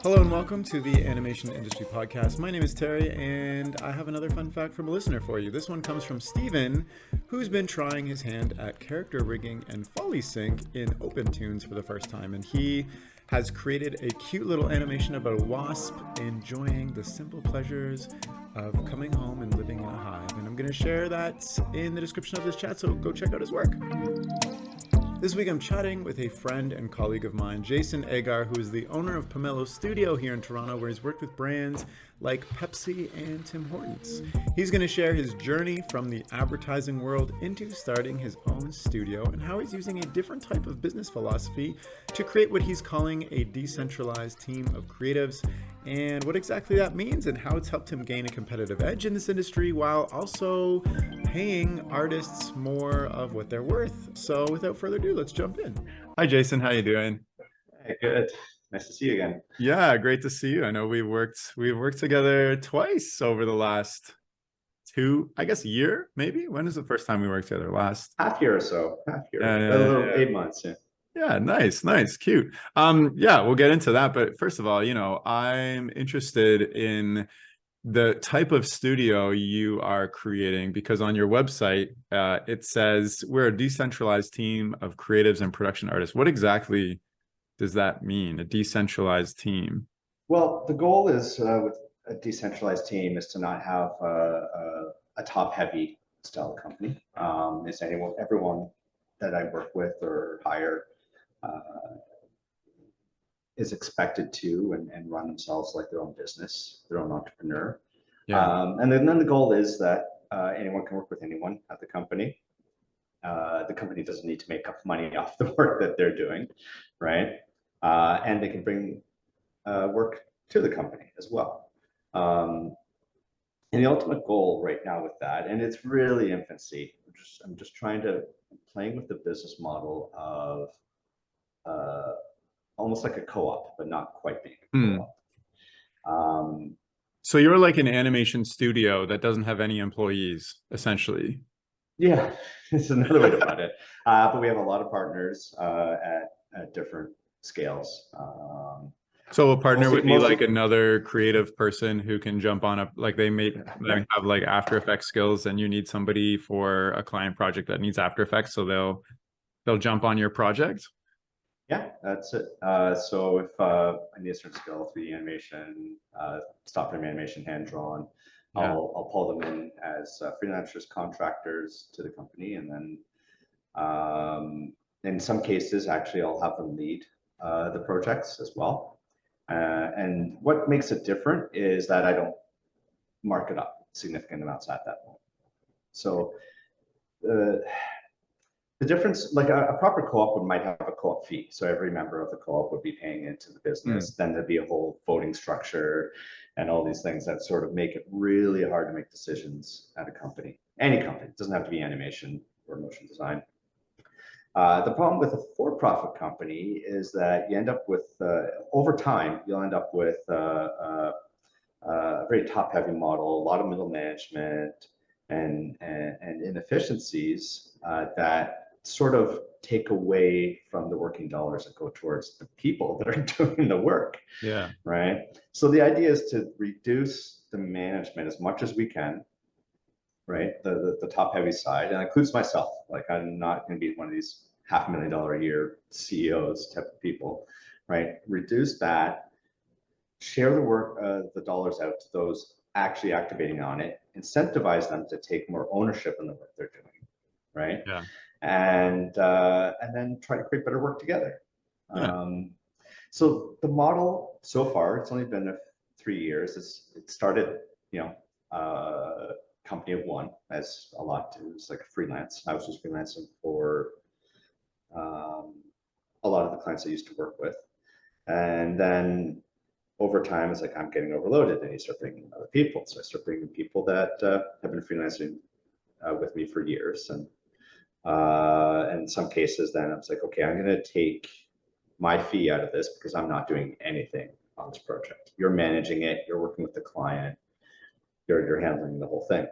Hello and welcome to the Animation Industry Podcast. My name is Terry, and I have another fun fact from a listener for you. This one comes from Steven, who's been trying his hand at character rigging and foley sync in OpenTunes for the first time, and he has created a cute little animation about a wasp enjoying the simple pleasures of coming home and living in a hive. And I'm going to share that in the description of this chat, so go check out his work. This week I'm chatting with a friend and colleague of mine, Jason Agar, who is the owner of Pomelo Studio here in Toronto, where he's worked with brands like Pepsi and Tim Hortons. He's going to share his journey from the advertising world into starting his own studio and how he's using a different type of business philosophy to create what he's calling a decentralized team of creatives, and what exactly that means and how it's helped him gain a competitive edge in this industry while also paying artists more of what they're worth. So without further ado, let's jump in. Hi, Jason. How you doing? Hey, good. Nice to see you again. Yeah, great to see you. I know we've worked together twice over the last year, maybe. When is the first time we worked together? Last half year or so. Half year. Yeah. 8 months, yeah. Yeah, nice, cute. Yeah, we'll get into that. But first of all, I'm interested in the type of studio you are creating, because on your website, it says we're a decentralized team of creatives and production artists. What exactly does that mean, a decentralized team? Well, the goal is with a decentralized team is to not have a top-heavy style company. Everyone that I work with or hire is expected to and run themselves like their own business, their own entrepreneur. Yeah. And then the goal is that anyone can work with anyone at the company. The company doesn't need to make up money off the work that they're doing, right? And they can bring work to the company as well. And the ultimate goal right now with that, and it's really infancy, I'm just playing with the business model of almost like a co-op, but not quite being a co-op. So you're like an animation studio that doesn't have any employees, essentially. Yeah, it's another way to put it. But we have a lot of partners at different scales. So a partner would be like another creative person who can jump on they have like After Effects skills, and you need somebody for a client project that needs After Effects, so they'll jump on your project. Yeah, that's it. So if I need a certain skill, 3D animation, stop frame animation, hand drawn, yeah. I'll pull them in as freelancers, contractors to the company, and then in some cases, actually, I'll have them lead the projects as well. And what makes it different is that I don't mark it up significant amounts at that point. So the difference, like a proper co-op might have a co-op fee. So every member of the co-op would be paying into the business. Then there'd be a whole voting structure and all these things that sort of make it really hard to make decisions at a company. Any company, it doesn't have to be animation or motion design. The problem with a for-profit company is that you end up with, over time, you'll end up with a very top-heavy model, a lot of middle management, and inefficiencies that sort of take away from the working dollars that go towards the people that are doing the work. Yeah. Right. So the idea is to reduce the management as much as we can. Right. The top heavy side, and that includes myself. Like, I'm not going to be one of these $500,000 a year CEOs type of people. Right. Reduce that. Share the work, the dollars out to those actually activating on it. Incentivize them to take more ownership in the work they're doing. Right. Yeah. And then try to create better work together. Yeah. So the model so far, it's only been 3 years. It started, company of one, as a lot do. It's like a freelance. I was just freelancing for a lot of the clients I used to work with, and then over time, it's like I'm getting overloaded, and you start bringing other people. So I start bringing people that have been freelancing with me for years, and in some cases, then I was like, okay, I'm going to take my fee out of this because I'm not doing anything on this project. You're managing it. You're working with the client. You're handling the whole thing.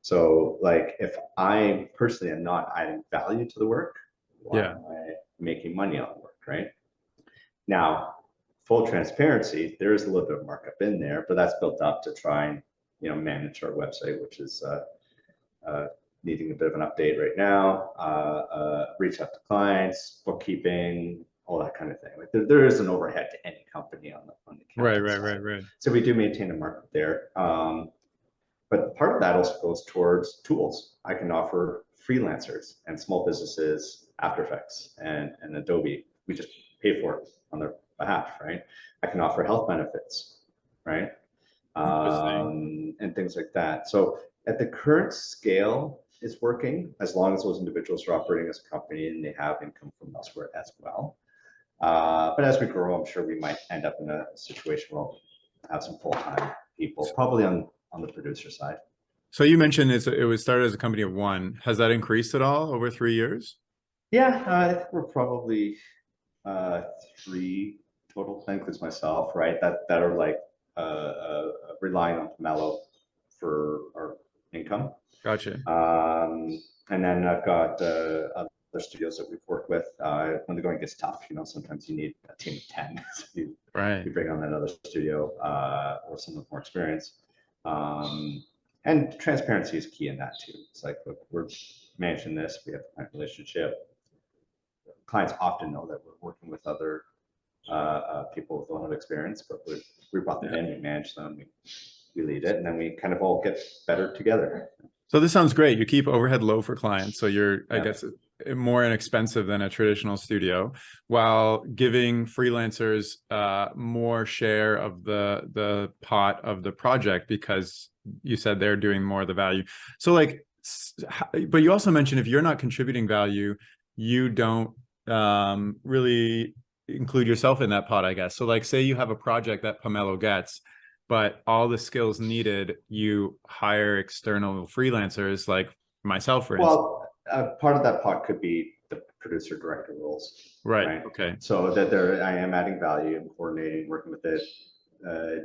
So, like, if I personally am not adding value to the work, why am I making money on the work, right? Now, full transparency, there is a little bit of markup in there, but that's built up to try and, manage our website, which is needing a bit of an update right now, reach out to clients, bookkeeping, all that kind of thing. Like there is an overhead to any company on the accounting side. Right. So we do maintain a markup there. But part of that also goes towards tools. I can offer freelancers and small businesses After Effects and Adobe. We just pay for it on their behalf, right? I can offer health benefits, right? And things like that. So at the current scale, it's working as long as those individuals are operating as a company and they have income from elsewhere as well. But as we grow, I'm sure we might end up in a situation where we'll have some full-time people, probably on the producer side. So you mentioned it was started as a company of one. Has that increased at all over 3 years? Yeah, I think we're probably 3 total. That includes myself, right? That are like relying on Pomelo for our income. Gotcha. And then I've got other studios that we've worked with. When the going gets tough, sometimes you need a team of 10. So you bring on another studio or someone with more experience. And transparency is key in that too. It's like, look, we're managing this. We have a client relationship. Clients often know that we're working with other people with a lot of experience, but we brought them in, we manage them, we lead it, and then we kind of all get better together. So this sounds great. You keep overhead low for clients, so you're, I guess, more inexpensive than a traditional studio, while giving freelancers more share of the pot of the project, because you said they're doing more of the value. So like, but you also mentioned if you're not contributing value, you don't really include yourself in that pot, I guess. So like, say you have a project that Pomelo gets, but all the skills needed, you hire external freelancers like myself, for instance. Well, part of that pot could be the producer director roles. Right. Okay. So that I am adding value, I'm coordinating, working with it,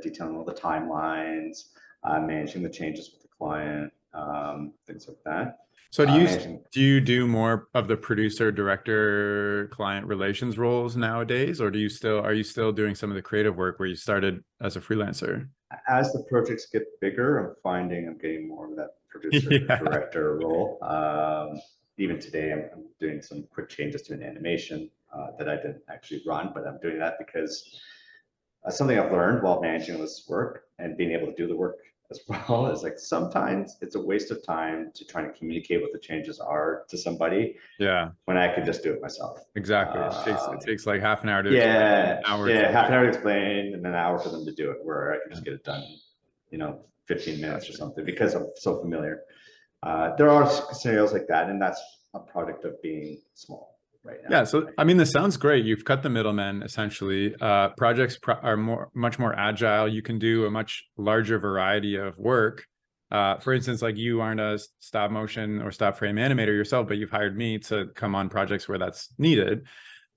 detailing all the timelines, managing the changes with the client, things like that. So do you do more of the producer director client relations roles nowadays, or are you still doing some of the creative work where you started as a freelancer? As the projects get bigger, I'm finding I'm getting more of that producer director role. Even today, I'm doing some quick changes to an animation that I didn't actually run, but I'm doing that because something I've learned while managing this work and being able to do the work as well is like sometimes it's a waste of time to try to communicate what the changes are to somebody. Yeah. When I could just do it myself. Exactly. It takes like half an hour to explain. Half an hour to explain and an hour for them to do it, where I can just get it done, 15 minutes or something, because I'm so familiar. There are scenarios like that, and that's a product of being small right now. Yeah. So, I mean, this sounds great. You've cut the middlemen essentially. Projects are much more agile. You can do a much larger variety of work. For instance, like you aren't a stop motion or stop frame animator yourself, but you've hired me to come on projects where that's needed.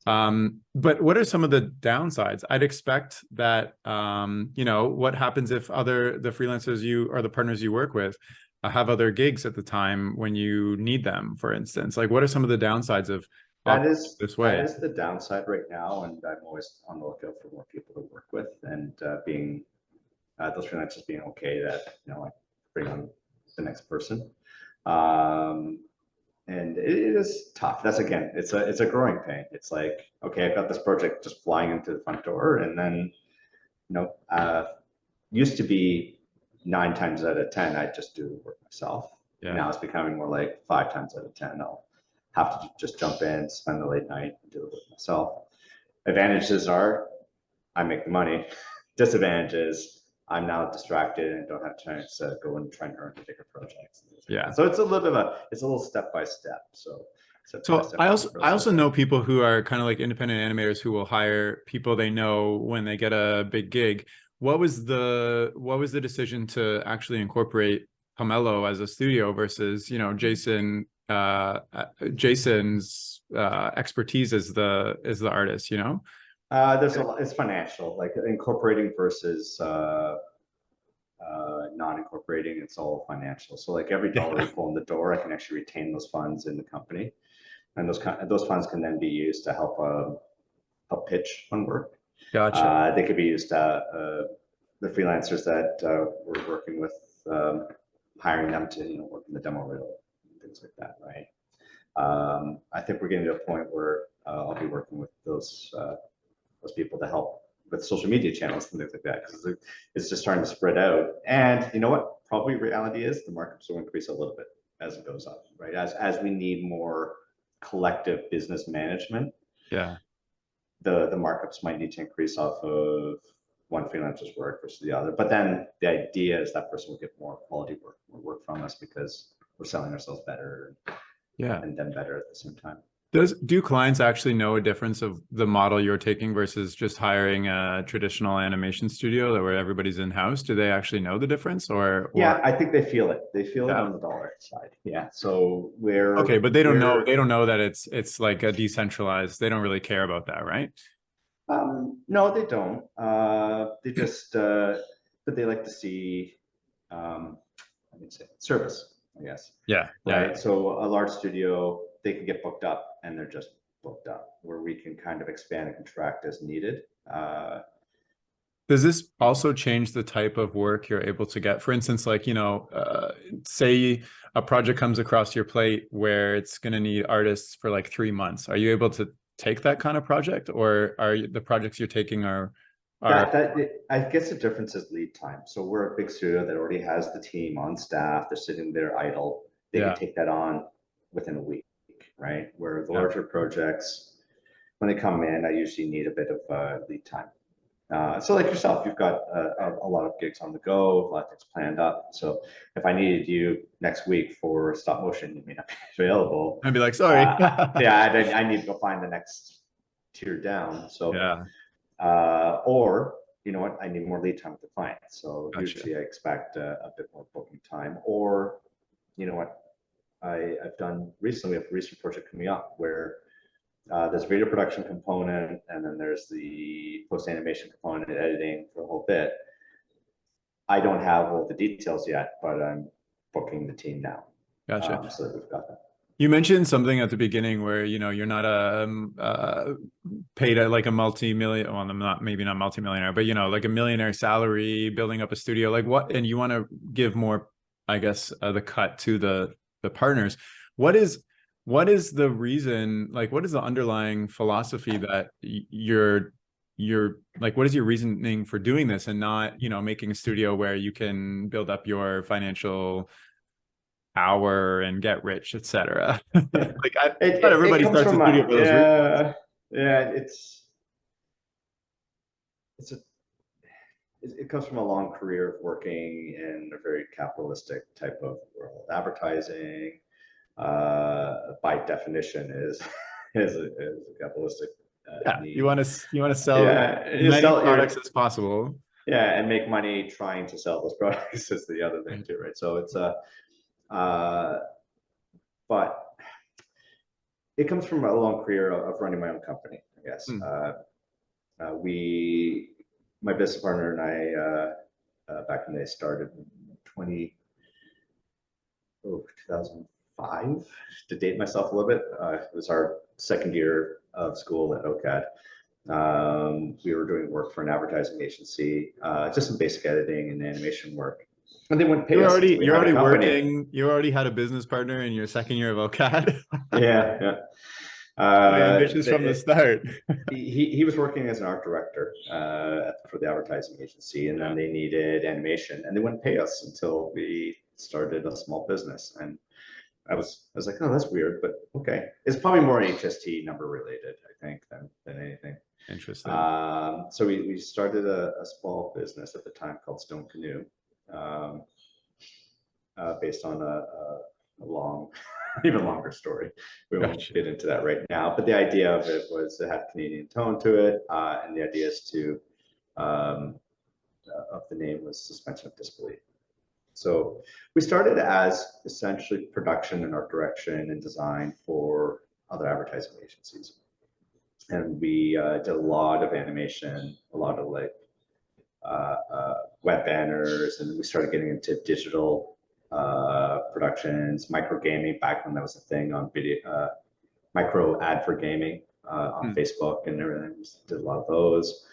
But what are some of the downsides? I'd expect that, what happens if the freelancers or the partners you work with have other gigs at the time when you need them, for instance? Like, what are some of the downsides of this way? That is the downside right now, and I'm always on the lookout for more people to work with, and being those freelancers being okay that I bring on the next person. And it is tough. That's again, it's a growing pain. It's like, okay, I've got this project just flying into the front door, and then used to be 9 times out of 10 I just do the work myself. Yeah. Now it's becoming more like 5 times out of 10 I'll have to just jump in, spend the late night, and do it with myself. Advantages are I make the money. Disadvantages, I'm now distracted and don't have a chance to go and try and earn the bigger projects. Yeah. So it's a little step by step. So I also know people who are kind of like independent animators who will hire people they know when they get a big gig. What was the decision to actually incorporate Pomelo as a studio versus, Jason's expertise as the artist, it's financial, like incorporating versus non-incorporating. It's all financial. So like every dollar you pull in the door, I can actually retain those funds in the company, and those funds can then be used to help pitch on work. Gotcha. They could be used the freelancers that we're working with, hiring them to work in the demo reel, things like that, right? I think we're getting to a point where I'll be working with those people to help with social media channels and things like that, because it's just starting to spread out. And you know what? Probably reality is the markups will increase a little bit as it goes up, right? As we need more collective business management, Yeah. the markups might need to increase off of one freelancer's work versus the other. But then the idea is that person will get more quality work, more work from us, because we're selling ourselves better Yeah. and them better at the same time. Do clients actually know a difference of the model you're taking versus just hiring a traditional animation studio where everybody's in-house? Do they actually know the difference, or Yeah, I think they feel it. They feel it yeah. on the dollar side. Yeah. So Okay, but they don't know, we're they don't know that it's like a decentralized. They don't really care about that, right? no, they don't. They just but they like to see I can say service, I guess. Yeah. Yeah. Right. So a large studio, they can get booked up and they're just booked up, where we can kind of expand and contract as needed. Does this also change the type of work you're able to get? For instance, like, say a project comes across your plate where it's going to need artists for like 3 months. Are you able to take that kind of project, or the projects you're taking are I guess the difference is lead time. So we're a big studio that already has the team on staff. They're sitting there idle. They can yeah, take that on within a week, right? Where the yeah. larger projects, when they come in, I usually need a bit of lead time. So like yourself, you've got a lot of gigs on the go, a lot of things planned up. So if I needed you next week for stop motion, you may not be available. I'd be like, sorry. Yeah, I need to go find the next tier down. So, Yeah, or you know what, I need more lead time with the client. So gotcha. usually I expect a bit more booking time. Or you know what, I've done recently, we have a recent project coming up where there's video production component, and then there's the post animation component, editing for the whole bit. I don't have all the details yet, but I'm booking the team now, Gotcha. so that we've got that. You mentioned something at the beginning where you're not paid at like a multi-million. Well, I'm not, maybe not multi-millionaire, but like a millionaire salary, building up a studio. Like what? And you want to give more, I guess, the cut to the partners. What is the reason? Like, what is the underlying philosophy that you're like? What is your reasoning for doing this and not making a studio where you can build up your financial power and get rich, etc. Yeah, Like not it everybody comes starts a from studio for those reasons. yeah, it's a it comes from a long career of working in a very capitalistic type of world. Advertising, by definition, is a capitalistic Yeah, you need. want to sell as Yeah, you many sell products your as possible. yeah, and make money trying to sell those products is the other thing too, right? So it's a but it comes from a long career of running my own company, I guess. Hmm. My business partner and back when they started in 2005, to date myself a little bit. It was our second year of school at OCAD. We were doing work for an advertising agency, just some basic editing and animation work. And they wouldn't pay us until we You're had a already company. working. You already had a business partner in your second year of OCAD. Yeah, yeah. Very ambitious from the start. He was working as an art director for the advertising agency, and Yeah, then they needed animation, and they wouldn't pay us until we started a small business. And I was like, oh, that's weird, but okay. It's probably more HST number related, I think, than anything. interesting. So we started a small business at the time called Stone Canoe, um, based on a long, even longer story. We won't Gotcha. get into that right now, but the idea of it was it had Canadian tone to it, and the idea is to of the name was suspension of disbelief. So we started as essentially production and art direction and design for other advertising agencies, and we did a lot of animation, a lot of like web banners, and we started getting into digital productions, micro gaming back when that was a thing on video, micro ad for gaming on Hmm. Facebook and everything. We did a lot of those.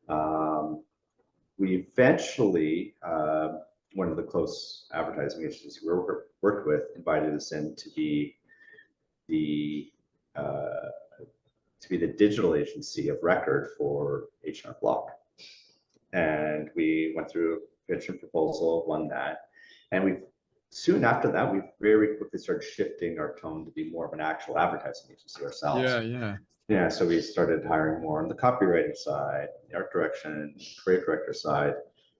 We eventually, one of the close advertising agencies we worked with invited us in to be the digital agency of record for H&R Block. And we went through a pitch and proposal, won that. And soon after that, we very quickly started shifting our tone to be more of an actual advertising agency ourselves. Yeah, so we started hiring more on the copywriting side, the art direction, creative director side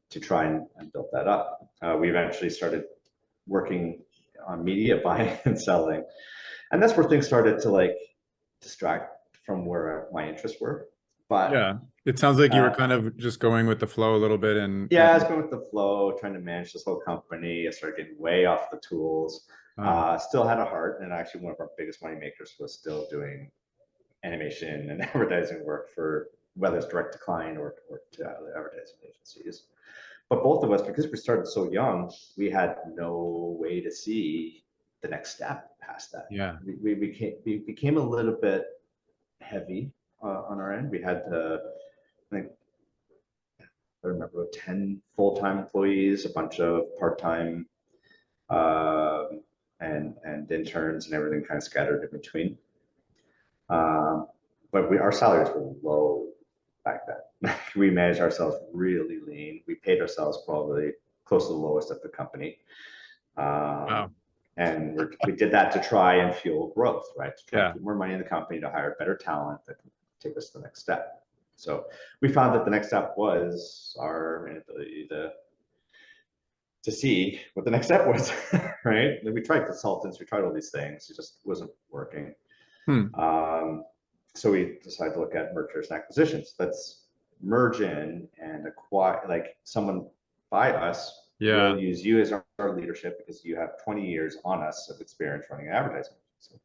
to try and build that up. We eventually started working on media buying and selling. And that's where things started to like distract from where my interests were. But yeah, it sounds like you were kind of just going with the flow a little bit. And yeah, I was going with the flow, trying to manage this whole company. I started getting way off the tools. Still had a heart, and actually one of our biggest money makers was still doing animation and advertising work for whether it's direct to client or to other advertising agencies. But both of us, because we started so young, we had no way to see the next step past that. Yeah, we became a little bit heavy on our end. We had I think I remember 10 full-time employees, a bunch of part-time and interns and everything kind of scattered in between. But our salaries were low back then. We managed ourselves really lean. We paid ourselves probably close to the lowest of the company. wow. And we did that to try and fuel growth, right? To try to keep more money in the company, to hire better talent that can take us to the next step. So we found that the next step was our inability to see what the next step was, right? And we tried consultants, we tried all these things, it just wasn't working. So we decided to look at mergers and acquisitions. Let's merge in and acquire, like someone buy us. We'll use you as our leadership because you have 20 years on us of experience running an advertising agency.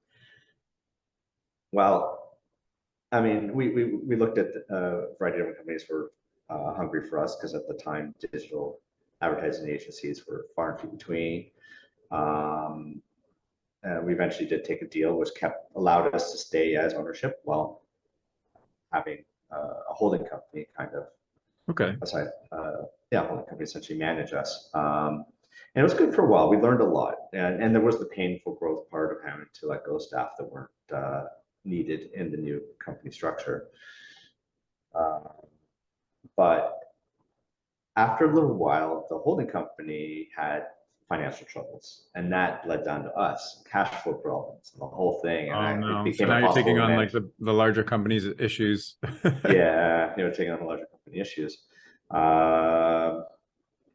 Well, I mean, we looked at a variety of different companies who were hungry for us because at the time, digital advertising agencies were far and few between. We eventually did take a deal which allowed us to stay as ownership while having a holding company kind of aside, holding company essentially manage us. And it was good for a while. We learned a lot, and there was the painful growth part of having to let go of staff that weren't needed in the new company structure. But after a little while, the holding company had financial troubles, and that led down to us, cash flow problems, and the whole thing. And it became so now you're taking on like the larger company's issues. Yeah, they were taking on the larger company issues. And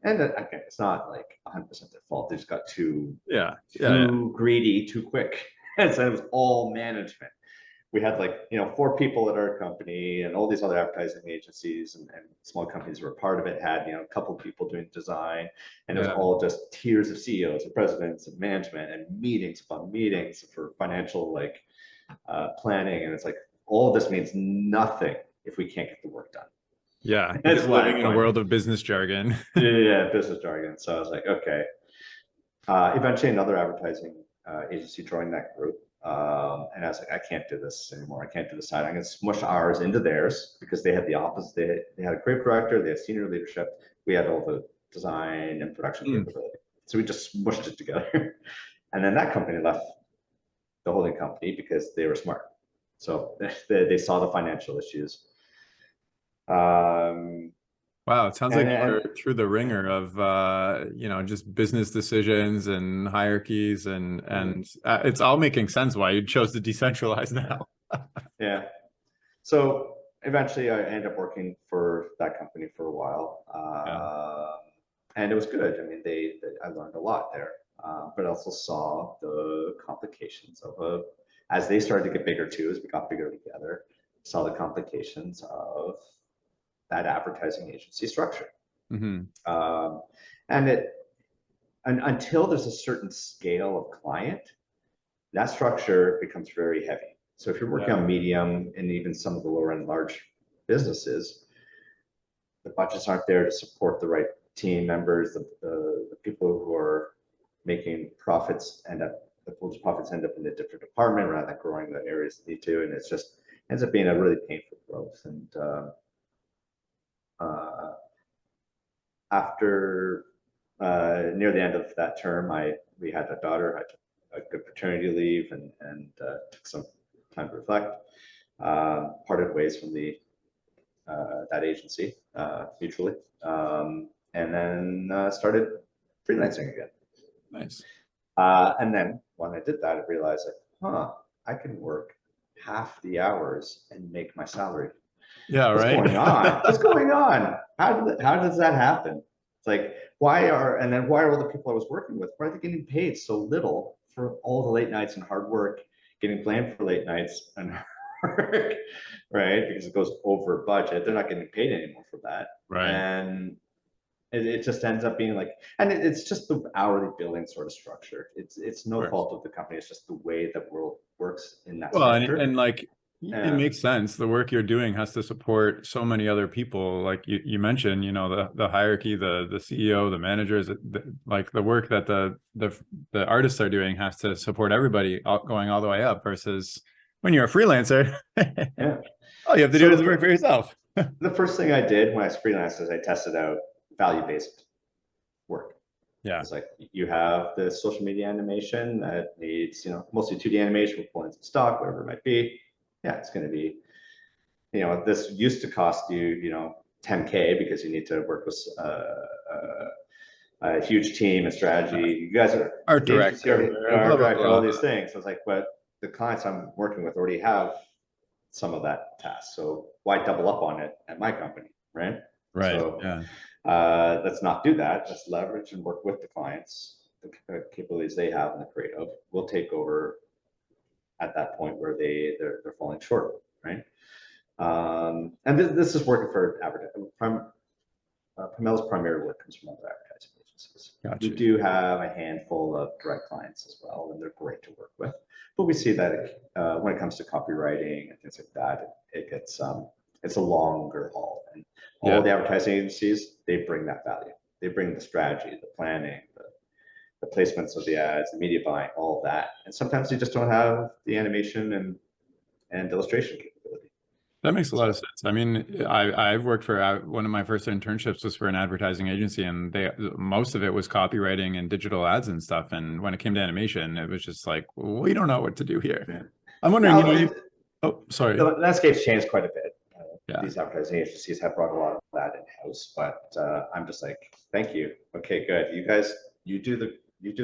again, it's not like 100% their fault. They just got too greedy too quick. And so it was all management. We had 4 people at our company, and all these other advertising agencies and small companies who were part of it had, a couple of people doing design, and it was all just tiers of CEOs and presidents and management and meetings upon meetings for financial planning. And it's like, all of this means nothing if we can't get the work done. Yeah, it's living in a world of business jargon. Yeah, business jargon. So I was like, okay. Eventually another advertising agency joined that group. And I was like, I can't do this anymore. I can't do this side. I'm going to smush ours into theirs because they had the opposite. They had a creative director, they had senior leadership. We had all the design and production capability. So we just smushed it together. And then that company left the holding company because they were smart. So they saw the financial issues. Wow, it sounds like you're through the ringer of just business decisions and hierarchies, and it's all making sense why you chose to decentralize now. Yeah. So eventually I ended up working for that company for a while. And it was good. I mean, I learned a lot there, but I also saw the complications of as they started to get bigger too, as we got bigger together, saw the complications of that advertising agency structure. And until there's a certain scale of client, that structure becomes very heavy. So if you're working on medium and even some of the lower end large businesses, the budgets aren't there to support the right team members, the people who are making profits those profits end up in a different department rather than growing the areas they need to. And it's just ends up being a really painful growth. And After near the end of that term, we had a daughter. I took a good paternity leave and took some time to reflect. Parted ways from the that agency mutually, and then started freelancing again. Nice. And then when I did that, I realized I can work half the hours and make my salary. Yeah, What's right. going on? What's going on? How does that happen? It's like, why are all the people I was working with, why are they getting paid so little for all the late nights and hard work, getting blamed for late nights and hard work, right? Because it goes over budget. They're not getting paid anymore for that. Right. And it just ends up being like, and it's just the hourly billing sort of structure. It's no fault of the company. It's just the way that world works in that Well, structure. and like it makes sense. The work you're doing has to support so many other people. Like you mentioned, you know, the hierarchy, the CEO, the managers, like the work that the artists are doing has to support everybody going all the way up, versus when you're a freelancer, Yeah. all you have to do is work for yourself. The first thing I did when I was freelanced is I tested out value-based work. Yeah. It's like, you have the social media animation that needs, you know, mostly 2D animation, we'll pull in some stock, whatever it might be. Yeah, it's going to be, you know, this used to cost you, you know, 10K because you need to work with a huge team and strategy. You guys are art director, art director, all these things. I was like, but the clients I'm working with already have some of that task. So why double up on it at my company, right? Right. So yeah. let's not do that. Let's leverage and work with the clients, the capabilities they have in the creative. We'll take over at that point where they're falling short, right? And this is working for advertising. Pomelo's primary work comes from other advertising agencies. Gotcha. We do have a handful of direct clients as well, and they're great to work with. But we see that when it comes to copywriting and things like that, it gets it's a longer haul. And all the advertising agencies, they bring that value. They bring the strategy, the planning, the placements of the ads, the media buying, all of that. And sometimes they just don't have the animation and illustration capability. That makes a lot of sense. I mean, I've worked for one of my first internships was for an advertising agency, and most of it was copywriting and digital ads and stuff. And when it came to animation, it was just like, we don't know what to do here. Yeah. I'm wondering, oh, sorry. The landscape's changed quite a bit. These advertising agencies have brought a lot of that in-house, but I'm just like, thank you. Okay, good. You guys, you do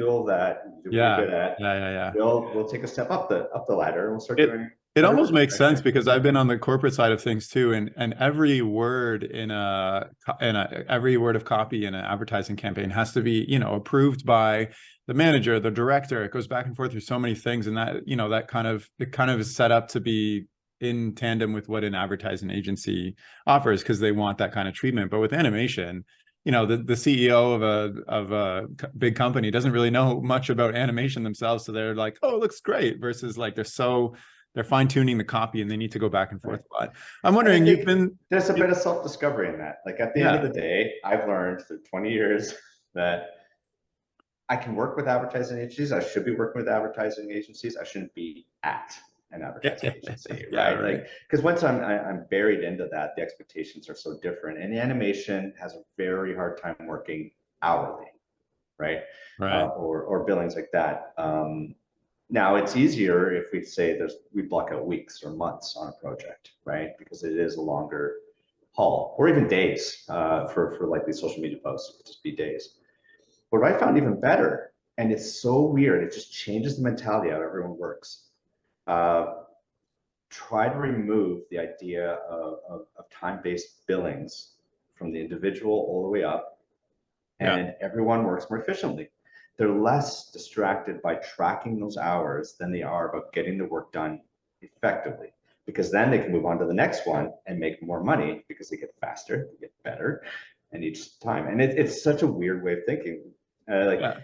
all that. You do pretty good at. Yeah. We'll take a step up the ladder and we'll start doing. It almost makes sense because I've been on the corporate side of things too, and every word in every word of copy in an advertising campaign has to be, you know, approved by the manager, the director. It goes back and forth through so many things, and that, you know, that kind of is set up to be in tandem with what an advertising agency offers, because they want that kind of treatment. But with animation, you know, the CEO of a big company doesn't really know much about animation themselves, so they're like, oh, it looks great, versus like they're fine-tuning the copy and they need to go back and forth a lot. I'm wondering, there's a bit of self-discovery in that. Like at the end of the day, I've learned through 20 years that I can work with advertising agencies. I should be working with advertising agencies. I shouldn't be at an advertising agency, right? Like, because once I'm buried into that, the expectations are so different. And the animation has a very hard time working hourly, right? Or billings like that. Now it's easier if we say we block out weeks or months on a project, right? Because it is a longer haul, or even days for likely social media posts. It would just be days. But what I found even better, and it's so weird, it just changes the mentality how everyone works. Try to remove the idea of time-based billings from the individual all the way up, and everyone works more efficiently. They're less distracted by tracking those hours than they are about getting the work done effectively, because then they can move on to the next one and make more money because they get faster, they get better, and each time. And it's such a weird way of thinking. I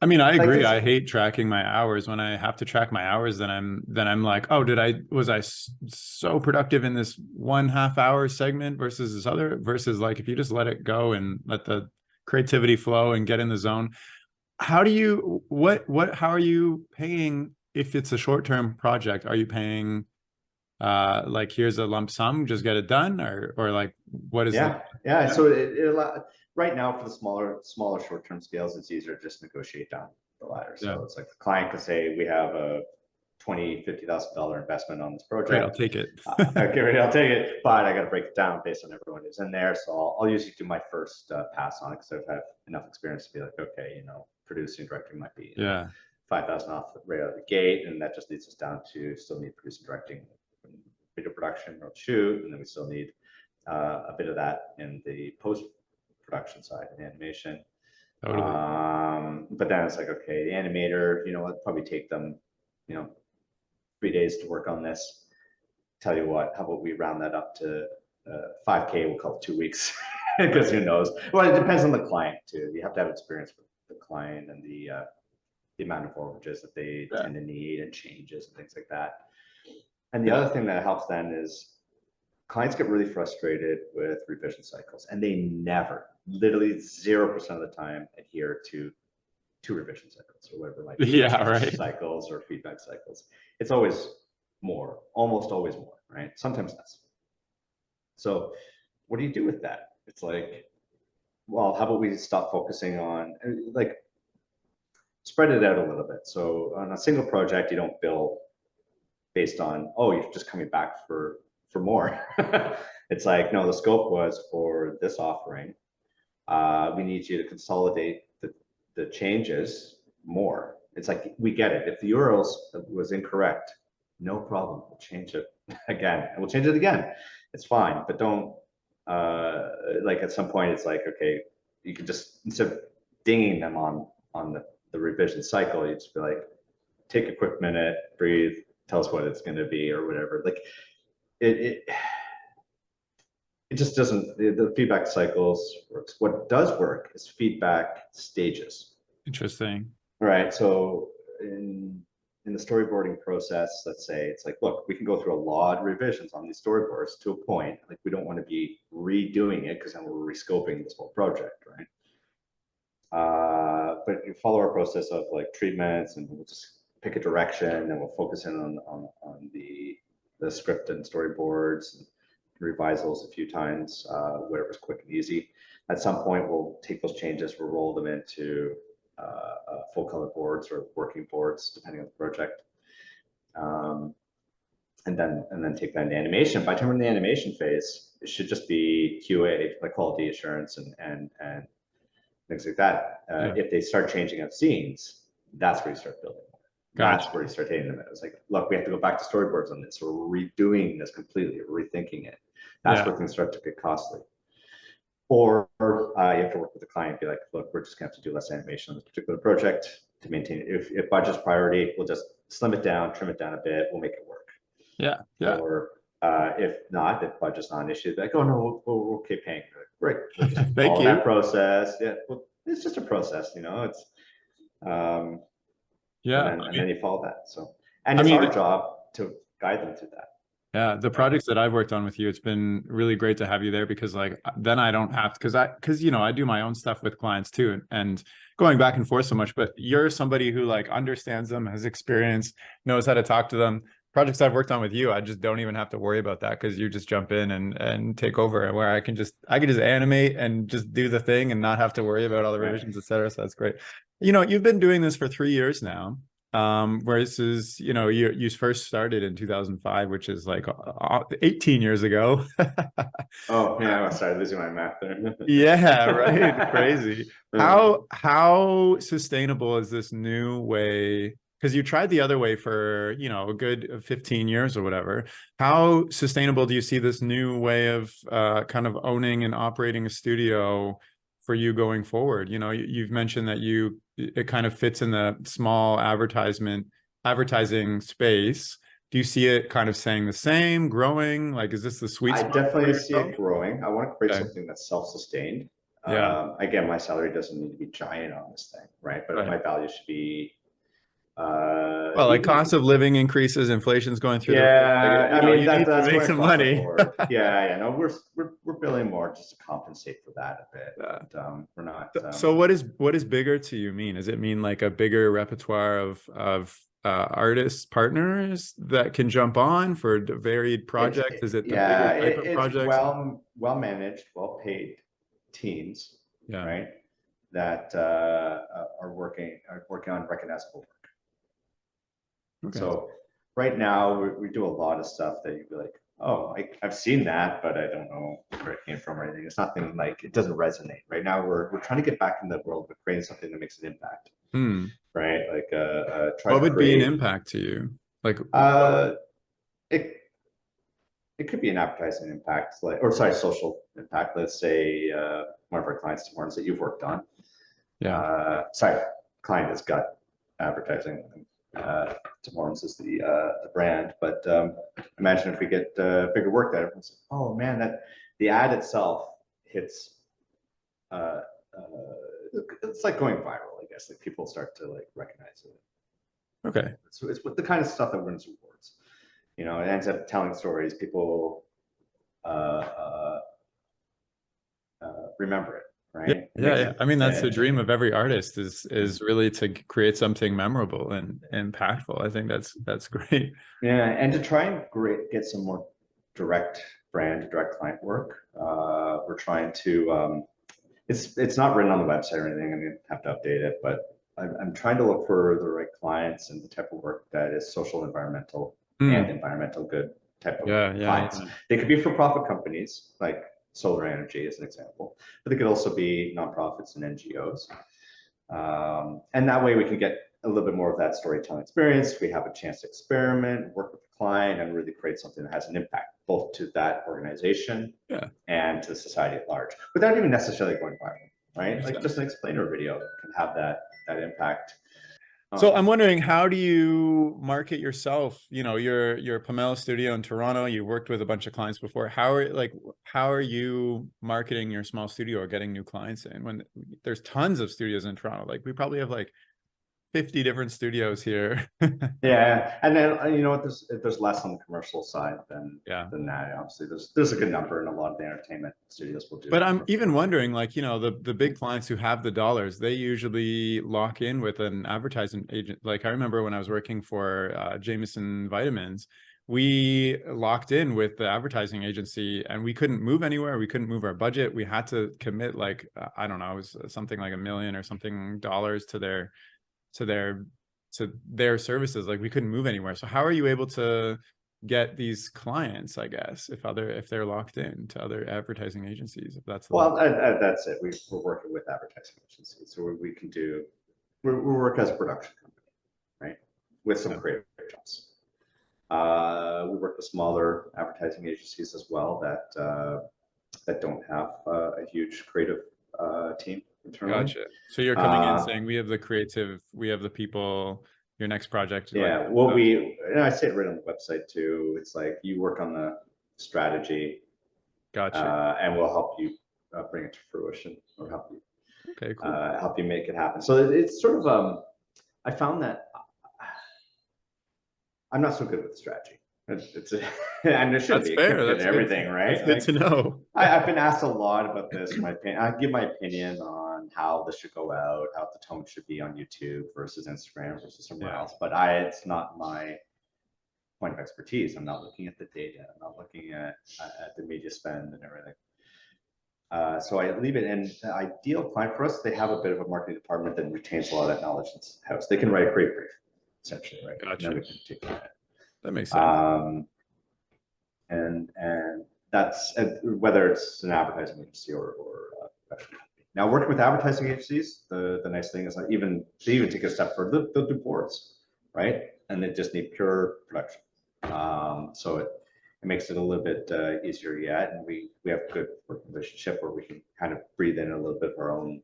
mean, I agree. I hate tracking my hours. When I have to track my hours, then I'm like, oh, was I so productive in this 1.5 hour segment versus this other, versus like, if you just let it go and let the creativity flow and get in the zone. How are you paying if it's a short-term project? Are you paying like here's a lump sum, just get it done, or like what is the? Yeah. Yeah. So right now for the smaller short-term scales, it's easier to just negotiate down the ladder. Yeah. So it's like the client could say, we have a $50,000 investment on this Great, I'll project. take it. Okay, ready, I'll take it, but I got to break it down based on everyone who's in there. So I'll usually do my first pass on it because I've had enough experience to be like, okay, producing directing might be Yeah, 5,000 off right out of the gate, and that just leads us down to still need producing directing, video production or shoot, and then we still need a bit of that in the post production side of animation. totally. But then it's like, okay, the animator, it'll probably take them, 3 days to work on this. Tell you what, how about we round that up to 5K? We'll call it 2 weeks because who knows? Well, it depends on the client too. You have to have experience with the client and the amount of overages that they tend to need and changes and things like that. And the other thing that helps then is clients get really frustrated with revision cycles, and they never, literally 0% of the time, adhere to 2 revision cycles or whatever, like Yeah, change right. cycles or feedback cycles. It's always more, almost always more, right? Sometimes less. So what do you do with that? It's like, well, how about we stop focusing on, like, spread it out a little bit. So on a single project, you don't bill based on, oh, you're just coming back for more. It's like, no, the scope was for this offering. We need you to consolidate the changes more. It's like, we get it. If the URLs was incorrect, no problem. We'll change it again, and we'll change it again. It's fine, but don't, like at some point, it's like, okay, you can just, instead of dinging them on the revision cycle, you just be like, take a quick minute, breathe, tell us what it's going to be or whatever. Like it just doesn't, the feedback cycles works. What does work is feedback stages. Interesting. Right. So in the storyboarding process, let's say it's like, look, we can go through a lot of revisions on these storyboards to a point. Like, we don't want to be redoing it because then we're rescoping this whole project, right? But you follow our process of like treatments, and we'll just pick a direction, and we'll focus in on the script and storyboards, and revise those a few times, whatever's quick and easy. At some point, we'll take those changes, we'll roll them into full color boards or working boards, depending on the project. And then take that into animation. By the time we're in the animation phase, it should just be QA, like quality assurance and things like that. If they start changing out scenes, that's where you start building. That's where you start hitting them. It's like, look, we have to go back to storyboards on this. So we're redoing this completely, rethinking it. That's where things start to get costly. Or you have to work with the client, be like, look, we're just going to have to do less animation on this particular project to maintain it. If budget's priority, we'll just slim it down, trim it down a bit, we'll make it work. Yeah, yeah. Or if not, if budget's not an issue, like, oh no, we're okay paying. Great, we'll just Thank follow you. that process. Yeah, well, it's just a process, it's Yeah, and then you follow that. So, and it's our job to guide them through that. Yeah, the projects that I've worked on with you, it's been really great to have you there, because like then I don't have to, because I do my own stuff with clients too, and going back and forth so much, but you're somebody who like understands them, has experience, knows how to talk to them. Projects I've worked on with you, I just don't even have to worry about that, because you just jump in and take over, and where I can just animate and just do the thing and not have to worry about all the revisions, etc. So that's great. You've been doing this for 3 years now. Whereas you first started in 2005, which is like 18 years ago. Oh yeah, I started losing my math there. Yeah, right. Crazy. How sustainable is this new way? Because you tried the other way for a good 15 years or whatever. How sustainable do you see this new way of kind of owning and operating a studio for you going forward? You've mentioned that it kind of fits in the small advertising space. Do you see it kind of staying the same, growing? Like, is this the sweet spot? I definitely see it growing. I want to create something that's self-sustained. Yeah. Again, my salary doesn't need to be giant on this thing, right? But my value should be well, like cost of living increases, inflation's going through I mean, you need that's to make some money. No, we're billing more just to compensate for that a bit. But, we're not. So what is bigger to you mean? Does it mean like a bigger repertoire of artist partners that can jump on for varied projects? Is it the bigger Yeah, type of it's projects? well managed, well paid teams, Yeah. right? That are working on recognizable work. Okay. So right now we do a lot of stuff that you'd be like, oh, I've seen that, but I don't know where it came from or anything. It's nothing like it doesn't resonate. Right now we're trying to get back in the world of creating something that makes an impact, Hmm. right? Like try What to would be an create impact to you? Like, what? uh it it could be an advertising impact, like or sorry, social impact. Let's say one of our clients, Tomorrow's that you've worked on. Yeah. Sorry, client has got advertising. Tomorrow's is the brand, but imagine if we get bigger work that everyone's like, oh man, that the ad itself hits. Uh, it's like going viral, I guess. Like people start to like recognize it. Okay. So it's the kind of stuff that wins awards. You know, it ends up telling stories. People uh, uh, remember it, Yeah, right? It yeah, makes yeah. it. I mean, that's the dream of every artist is really to create something memorable and impactful. I think that's great. Yeah, and to try and get some more direct direct client work. We're trying to. It's not written on the website or anything. I'm gonna have to update it, but I'm trying to look for the right clients and the type of work that is social, environmental, and Hmm. environmental good type of Yeah, yeah, clients. yeah. They could be for-profit companies like solar energy as an example, but they could also be nonprofits and NGOs. And that way we can get a little bit more of that storytelling experience. We have a chance to experiment, work with the client, and really create something that has an impact both to that organization Yeah. and to society at large, without even necessarily going viral, right? Makes Like just sense. an explainer video can have that impact. So I'm wondering, how do you market yourself? You know, your Pomelo Studio in Toronto. You worked with a bunch of clients before. How are you marketing your small studio or getting new clients in when there's tons of studios in Toronto? Like we probably have like 50 different studios here. Yeah, and then you know what? There's less on the commercial side Yeah. than that. Obviously, there's a good number, and a lot of the entertainment studios will do But I'm commercial even work. wondering, like, you know, the big clients who have the dollars, they usually lock in with an advertising agent. Like I remember when I was working for Jameson Vitamins, we locked in with the advertising agency and we couldn't move anywhere. We couldn't move our budget. We had to commit like I don't know, it was something like $1 million or something dollars to their to their services. Like we couldn't move anywhere. So how are you able to get these clients, I guess, if they're locked in to other advertising agencies, if that's the law? Well, that's it. We're working with advertising agencies, so we can do we work as a production company, right, with some Yeah. creative jobs. We work with smaller advertising agencies as well that don't have a huge creative team internally. Gotcha. So you're coming in Uh, saying we have the creative, we have the people, your next project, like, yeah, well, and I say it right on the website too. It's like you work on the strategy, gotcha. and we'll help you bring it to fruition, or Okay, cool. help you make it happen. So it's sort of I found that I'm not so good with strategy. It's and it should That's be. It can't fair. be good That's in good. everything, That's right? good Like to know. I've been asked a lot about this. My opinion, I give my opinion on how this should go out, how the tone should be on YouTube versus Instagram versus somewhere Yeah. else. But it's not my point of expertise. I'm not looking at the data. I'm not looking at the media spend and everything. So I leave it. And the ideal client for us, they have a bit of a marketing department that retains a lot of that knowledge in house. They can write a great brief, essentially, right? And then Gotcha. we can take it. That makes sense. And that's whether it's an advertising agency or professional company. Now, working with advertising agencies, the nice thing is that they even take a step further. They'll do boards, right? And they just need pure production. So it makes it a little bit easier yet, and we have a good working relationship where we can kind of breathe in a little bit of our own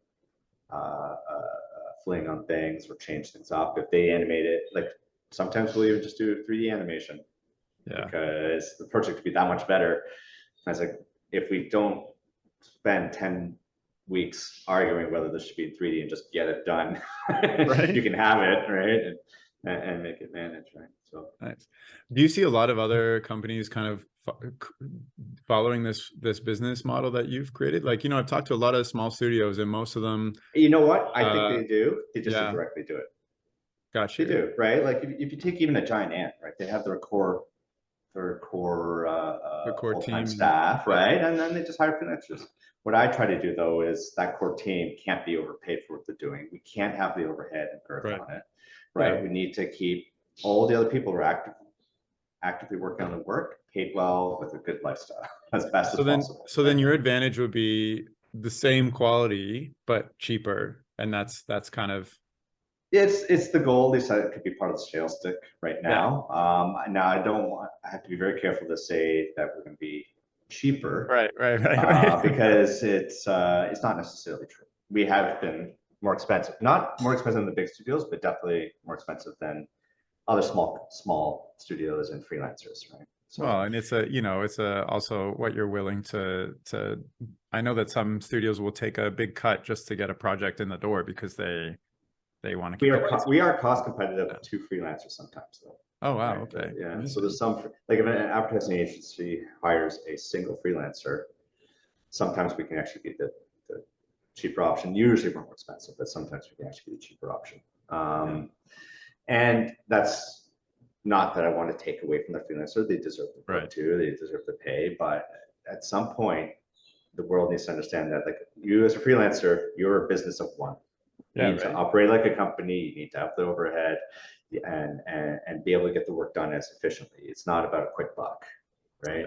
fling on things or change things up. If they animate it, like sometimes we'll even just do 3D animation Yeah. because the project could be that much better. I was like, if we don't spend 10 weeks arguing whether this should be in 3D and just get it done, Right. you can have it, right? And make it manage, right? So Nice. Do you see a lot of other companies kind of following this business model that you've created? Like, you know, I've talked to a lot of small studios and most of them, you know what? I think uh, they do. They just yeah, indirectly do it. Got They you. do, right? Like if you take even a giant ant, right? They have their core The core full-time team. staff, Yeah. right? And then they just hire freelancers. What I try to do though is that core team can't be overpaid for what they're doing. We can't have the overhead and girth Right. on it, Yeah. right? We need to keep all the other people who are actively working on the work paid well with a good lifestyle as best as possible. So then your advantage would be the same quality but cheaper, and that's kind of It's the goal. At least it could be part of the sales stick right yeah. now. Now I have to be very careful to say that we're going to be cheaper Right. because it's not necessarily true. We have been more expensive, not more expensive than the big studios, but definitely more expensive than other small studios and freelancers, right? Well, So and it's also what you're willing to. I know that some studios will take a big cut just to get a project in the door because they want to keep the lights we on. are cost competitive to freelancers sometimes though. Oh wow, Right? okay. Yeah. Amazing. So there's some like if an advertising agency hires a single freelancer, sometimes we can actually get the cheaper option. Usually we're more expensive, but sometimes we can actually get a cheaper option. And that's not that I want to take away from the freelancer. They deserve the work too. They deserve the pay. But at some point, the world needs to understand that like you as a freelancer, you're a business of one. You need to operate like a company. You need to have the overhead and be able to get the work done as efficiently. It's not about a quick buck, right?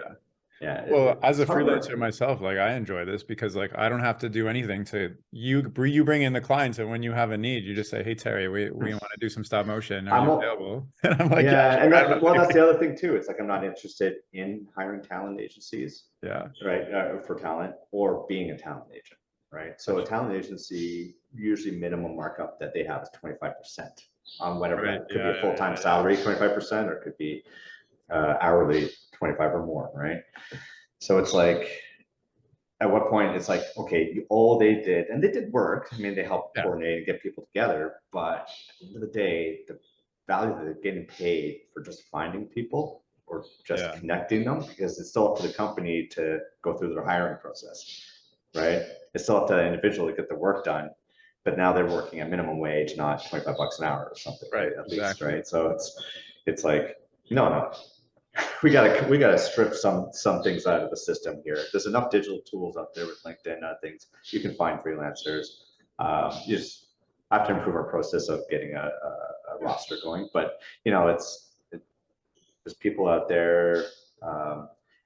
Yeah. Well, as a hard work. freelancer myself, like I enjoy this because like I don't have to do anything to you bring in the clients, and when you have a need, you just say, "Hey Terry, we want to do some stop motion. Are you available?" And I'm like, yeah, sure, and that's the other thing too. It's like I'm not interested in hiring talent agencies, right, for talent or being a talent agent, right? So a talent agency usually minimum markup that they have is 25% on whatever that could be a full-time salary, 25%, or it could be hourly 25 or more, right? So it's like, at what point it's like, okay, all they did, and they did work. I mean, they helped coordinate and get people together, but at the end of the day, the value that they're getting paid for just finding people or just connecting them, because it's still up to the company to go through their hiring process, right? It's still up to the individual to get the work done, but now they're working at minimum wage, not 25 bucks an hour or something, right? At least, right? So it's like, no, we gotta strip some things out of the system here. There's enough digital tools out there with LinkedIn, things you can find freelancers. You just have to improve our process of getting a roster going. But you know, there's people out there,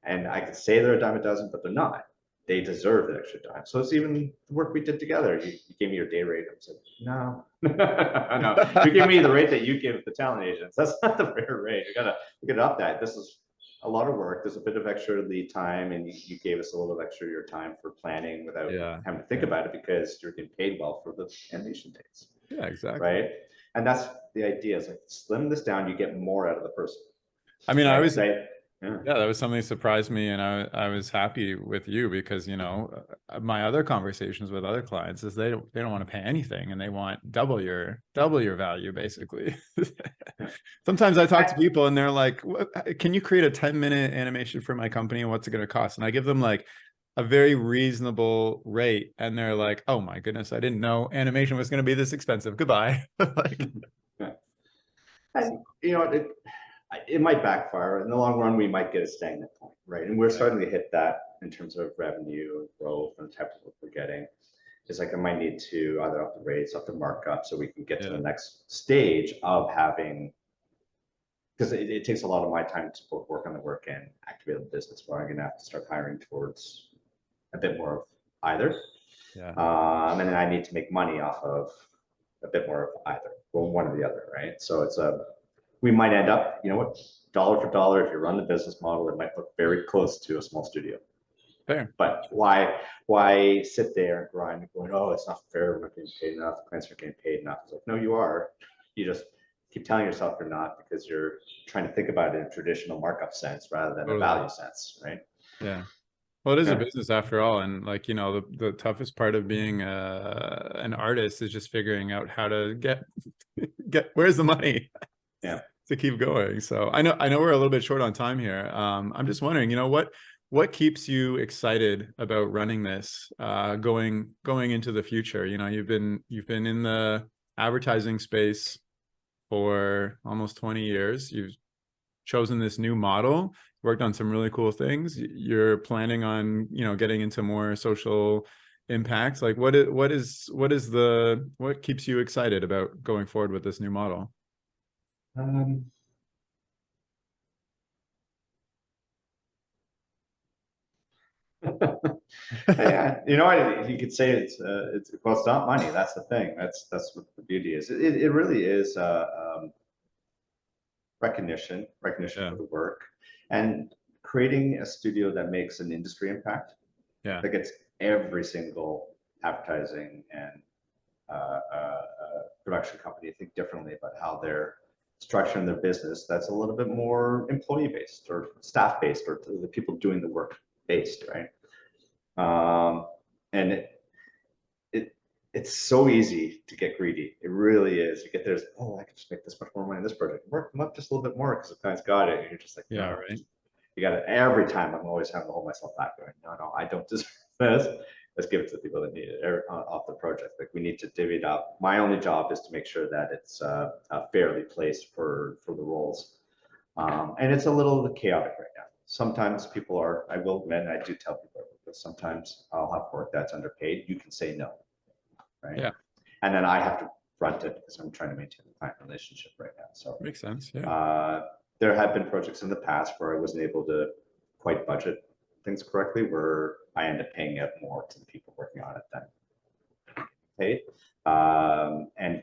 and I could say they're a dime a dozen, but they're not. They deserve the extra dime. So it's even the work we did together. You gave me your day rate. I said, no, no. You give me the rate that you give the talent agents. That's not the fair rate. We gotta up that. This is a lot of work. There's a bit of extra lead time, and you gave us a little extra your time for planning without having to think about it because you're getting paid well for the animation days. Yeah, exactly. Right. And that's the idea. Is like slim this down, you get more out of the person. I mean, right? Yeah, that was something that surprised me, and I was happy with you because you know my other conversations with other clients is they don't want to pay anything and they want double your value basically. Sometimes I talk to people and they're like, "Can you create a 10-minute animation for my company and what's it going to cost?" And I give them like a very reasonable rate, and they're like, "Oh my goodness, I didn't know animation was going to be this expensive. Goodbye." Like, and you know it might backfire in the long run. We might get a stagnant point, right? And we're starting to hit that in terms of revenue and growth and the type of work we're getting. It's like I might need to either up the rates, up the markup, so we can get to the next stage of having, because it takes a lot of my time to both work on the work and activate the business. Where I'm going to have to start hiring towards a bit more of either, and then I need to make money off of a bit more of either, well, one or the other, right? So it's we might end up, you know what, dollar for dollar, if you run the business model, it might look very close to a small studio. Fair. But why sit there and grind and going, oh, it's not fair, we're not getting paid enough, the clients aren't getting paid enough. It's like, no, you are. You just keep telling yourself you're not because you're trying to think about it in a traditional markup sense rather than a value sense, right? Yeah. Well, it is a business after all, and like you know, the toughest part of being an artist is just figuring out how to get where's the money, to keep going. So I know we're a little bit short on time here. I'm just wondering, you know, what keeps you excited about running this, going into the future? You know, you've been in the advertising space for almost 20 years. You've chosen this new model, worked on some really cool things. You're planning on, getting into more social impact. Like what keeps you excited about going forward with this new model? Yeah, you could say it's well, it's not money. That's the thing. That's what the beauty is. It really is recognition Yeah. for the work, and creating a studio that makes an industry impact. Yeah. That gets every single advertising and production company to think differently about how they're structuring their business. That's a little bit more employee based or staff based, or the people doing the work based, right? And it's so easy to get greedy. It really is. You get there's, oh, I can just make this much more money in this project. Work them up just a little bit more because the client's got it. And you're just like, Yeah, no. right. You got it. Every time I'm always having to hold myself back going, no, I don't deserve this. Let's give it to the people that need it off the project. Like we need to divvy it up. My only job is to make sure that it's fairly placed for the roles. And it's a little chaotic right now. Sometimes people are, I will admit, I do tell people, but sometimes I'll have work that's underpaid. You can say no, right? Yeah. And then I have to front it because I'm trying to maintain the client relationship right now. So makes sense. Yeah. There have been projects in the past where I wasn't able to quite budget things correctly, where I end up paying out more to the people working on it than paid. And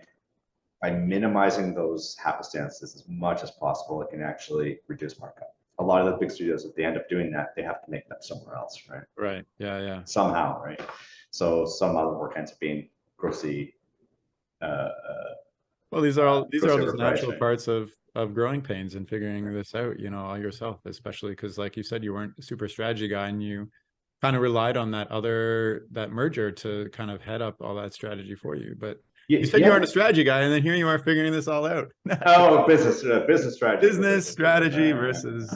by minimizing those happenstances as much as possible, it can actually reduce markup. A lot of the big studios, if they end up doing that, they have to make it up somewhere else, right? Right. Yeah. Yeah. Somehow, right? So some other work ends up being grossly. Well, these are all just natural right? parts of growing pains and figuring this out, all yourself, especially because, like you said, you weren't a super strategy guy, and you kind of relied on that merger to kind of head up all that strategy for you. But you said you aren't a strategy guy, and then here you are figuring this all out. Oh, business strategy. Business strategy versus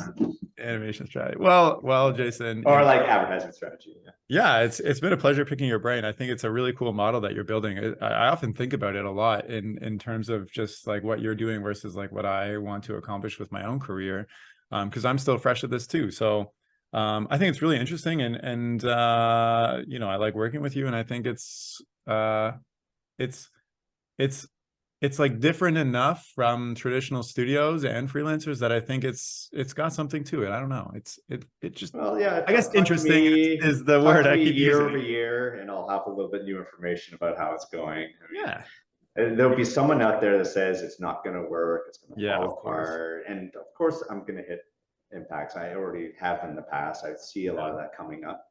animation strategy. Well, Jason. Or like advertising strategy. Yeah, it's been a pleasure picking your brain. I think it's a really cool model that you're building. I often think about it a lot in terms of just like what you're doing versus like what I want to accomplish with my own career, because I'm still fresh at this too. So I think it's really interesting, and I like working with you, and I think it's like different enough from traditional studios and freelancers that I think it's got something to it. I don't know. It just, well, yeah. I guess interesting is the word I keep year using. over year, and I'll have a little bit new information about how it's going. Yeah. There'll be someone out there that says it's not going to work. It's going to fall apart. And of course, I'm going to hit impacts. I already have in the past. I see a lot of that coming up.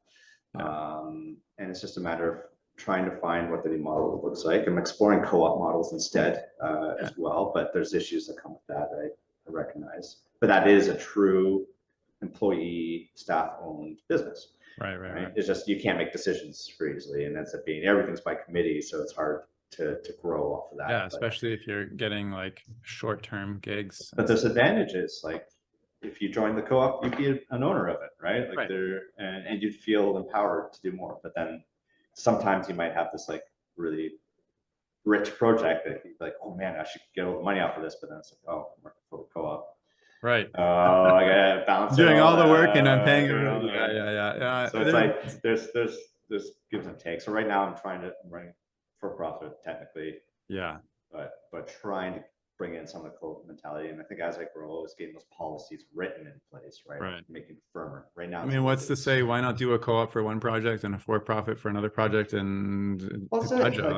And it's just a matter of trying to find what the new model looks like. I'm exploring co-op models instead as well, but there's issues that come with that I recognize. But that is a true employee, staff-owned business. Right. It's just you can't make decisions very easily, and ends up being everything's by committee, so it's hard to grow off of that. Yeah, especially if you're getting like short-term gigs. But there's advantages, like if you join the co-op, you'd be an owner of it, right? Like and you'd feel empowered to do more. But then sometimes you might have this like really rich project that you'd be like, oh man, I should get all the money out for this, but then it's like, oh, I'm working for the co-op. Right. Oh, I gotta balance doing all the work and I'm paying. Yeah. So it's like there's gives and takes. So right now I'm running for profit technically. Yeah. But trying to bring in some of the co-op mentality, and I think as I grow, is getting those policies written in place, right? Making it firmer. Right now, I mean, what's to say why not do a co-op for one project and a for-profit for another project? And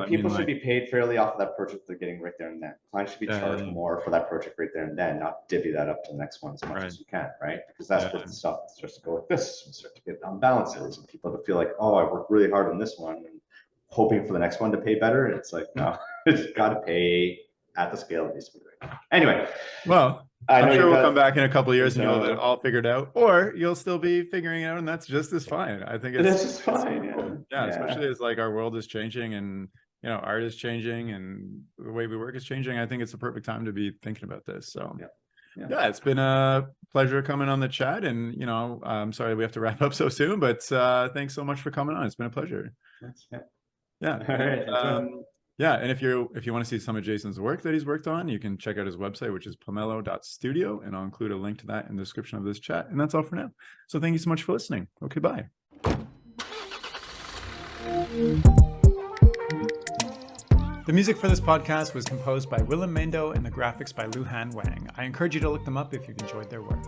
people should be paid fairly off of that project they're getting right there and then. Clients should be charged more for that project right there and then, not divvy that up to the next one as much as you can, right? Because that's what stuff starts to go like this and start to get unbalances, and people to feel like, oh, I worked really hard on this one and hoping for the next one to pay better. And it's like, no, it's got to pay at the scale it needs to be right. Anyway, well, I'm sure we'll come back in a couple of years and you'll have it all figured out, or you'll still be figuring it out, and that's just as fine. I think it's just fine. Yeah, especially as like our world is changing and art is changing and the way we work is changing. I think it's the perfect time to be thinking about this. So yeah, it's been a pleasure coming on the chat, and I'm sorry we have to wrap up so soon, but thanks so much for coming on. It's been a pleasure. Yeah. All right. Yeah, and if you want to see some of Jason's work that he's worked on, you can check out his website, which is pomelo.studio, and I'll include a link to that in the description of this chat. And that's all for now. So thank you so much for listening. Okay, bye. The music for this podcast was composed by Willem Mendo and the graphics by Luhan Wang. I encourage you to look them up if you've enjoyed their work.